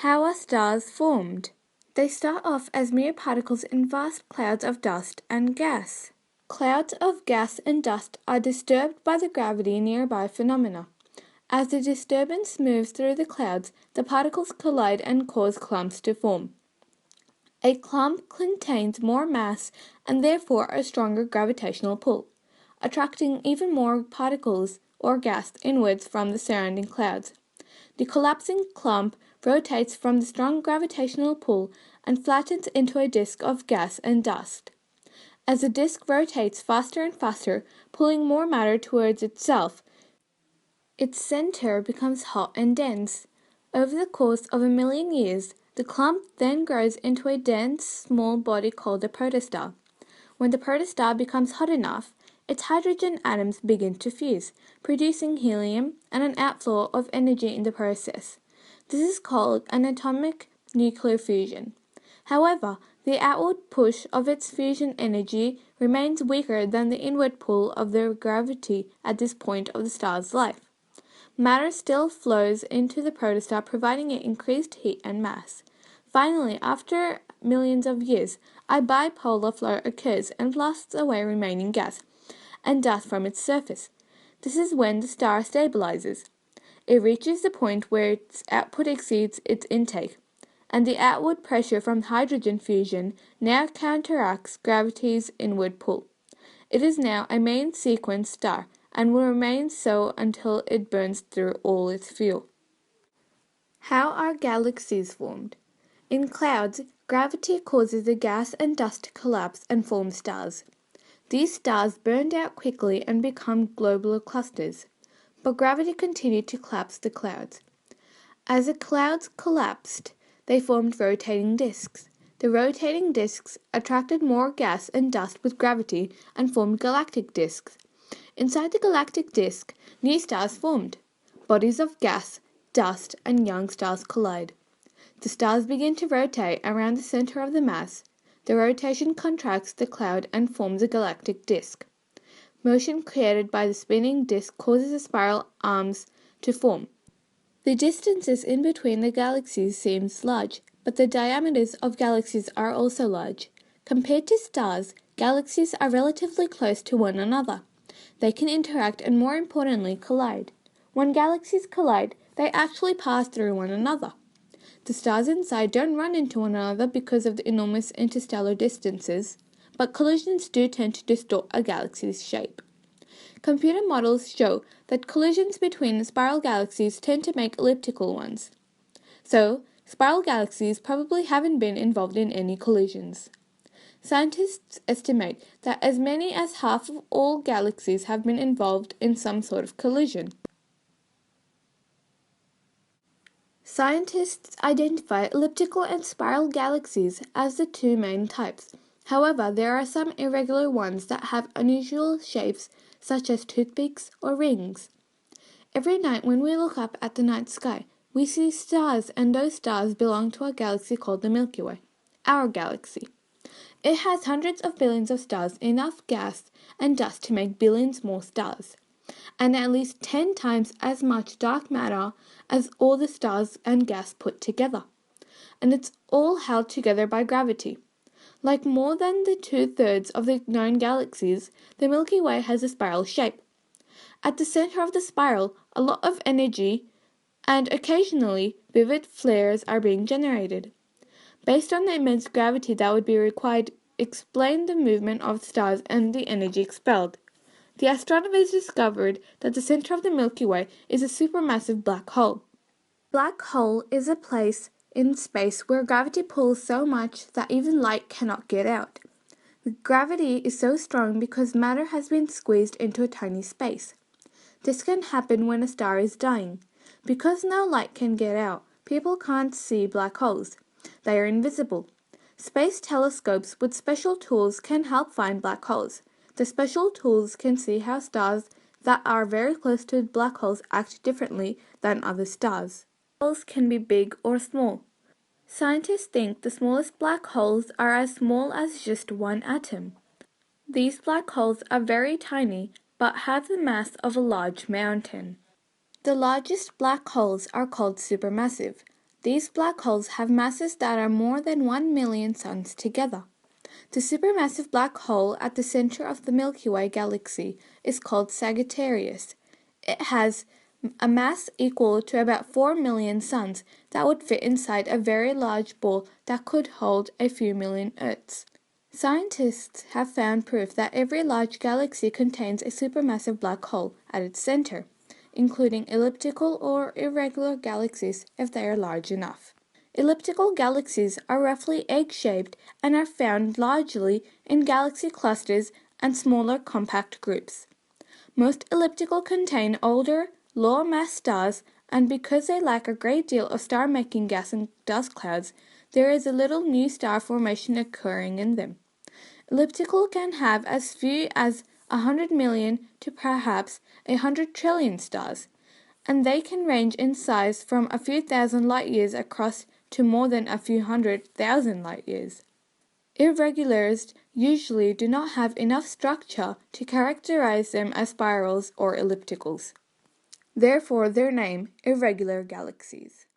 How are stars formed? They start off as mere particles in vast clouds of dust and gas. Clouds of gas and dust are disturbed by the gravity nearby phenomena. As the disturbance moves through the clouds, the particles collide and cause clumps to form. A clump contains more mass and therefore a stronger gravitational pull, attracting even more particles or gas inwards from the surrounding clouds. The collapsing clump rotates from the strong gravitational pull and flattens into a disk of gas and dust. As the disk rotates faster and faster, pulling more matter towards itself, its center becomes hot and dense. Over the course of 1,000,000 years, the clump then grows into a dense, small body called a protostar. When the protostar becomes hot enough, its hydrogen atoms begin to fuse, producing helium and an outflow of energy in the process. This is called an atomic nuclear fusion. However, the outward push of its fusion energy remains weaker than the inward pull of their gravity at this point of the star's life. Matter still flows into the protostar, providing it increased heat and mass. Finally, after millions of years, a bipolar flow occurs and blasts away remaining gas and dust from its surface. This is when the star stabilizes. It reaches the point where its output exceeds its intake, and the outward pressure from hydrogen fusion now counteracts gravity's inward pull. It is now a main sequence star and will remain so until it burns through all its fuel. How are galaxies formed? In clouds, gravity causes the gas and dust to collapse and form stars. These stars burned out quickly and become globular clusters, but gravity continued to collapse the clouds. As the clouds collapsed, they formed rotating disks. The rotating disks attracted more gas and dust with gravity and formed galactic disks. Inside the galactic disk, new stars formed. Bodies of gas, dust, and young stars collide. The stars begin to rotate around the center of the mass. The rotation contracts the cloud and forms a galactic disk. Motion created by the spinning disk causes the spiral arms to form. The distances in between the galaxies seems large, but the diameters of galaxies are also large. Compared to stars, galaxies are relatively close to one another. They can interact and, more importantly, collide. When galaxies collide, they actually pass through one another. The stars inside don't run into one another because of the enormous interstellar distances, but collisions do tend to distort a galaxy's shape. Computer models show that collisions between spiral galaxies tend to make elliptical ones. So, spiral galaxies probably haven't been involved in any collisions. Scientists estimate that as many as half of all galaxies have been involved in some sort of collision. Scientists identify elliptical and spiral galaxies as the two main types. However, there are some irregular ones that have unusual shapes, such as toothpicks or rings. Every night when we look up at the night sky, we see stars, and those stars belong to a galaxy called the Milky Way, our galaxy. It has hundreds of billions of stars, enough gas and dust to make billions more stars, and at least 10 times as much dark matter as all the stars and gas put together. And it's all held together by gravity. Like more than the 2/3 of the known galaxies, the Milky Way has a spiral shape. At the center of the spiral, a lot of energy and occasionally vivid flares are being generated. Based on the immense gravity that would be required, explain the movement of stars and the energy expelled. The astronomers discovered that the center of the Milky Way is a supermassive black hole. Black hole is a place in space where gravity pulls so much that even light cannot get out. The gravity is so strong because matter has been squeezed into a tiny space. This can happen when a star is dying. Because no light can get out, people can't see black holes. They are invisible. Space telescopes with special tools can help find black holes. The special tools can see how stars that are very close to black holes act differently than other stars. Holes can be big or small. Scientists think the smallest black holes are as small as just one atom. These black holes are very tiny but have the mass of a large mountain. The largest black holes are called supermassive. These black holes have masses that are more than 1 million suns together. The supermassive black hole at the center of the Milky Way galaxy is called Sagittarius. It has a mass equal to about 4 million suns that would fit inside a very large ball that could hold a few million Earths. Scientists have found proof that every large galaxy contains a supermassive black hole at its center, including elliptical or irregular galaxies if they are large enough. Elliptical galaxies are roughly egg-shaped and are found largely in galaxy clusters and smaller compact groups. Most elliptical contain older, lower-mass stars, and because they lack a great deal of star-making gas and dust clouds, there is a little new star formation occurring in them. Elliptical can have as few as 100 million to perhaps 100 trillion stars, and they can range in size from a few thousand light-years across to more than a few 100,000 light-years. Irregulars usually do not have enough structure to characterize them as spirals or ellipticals. Therefore, their name, irregular galaxies.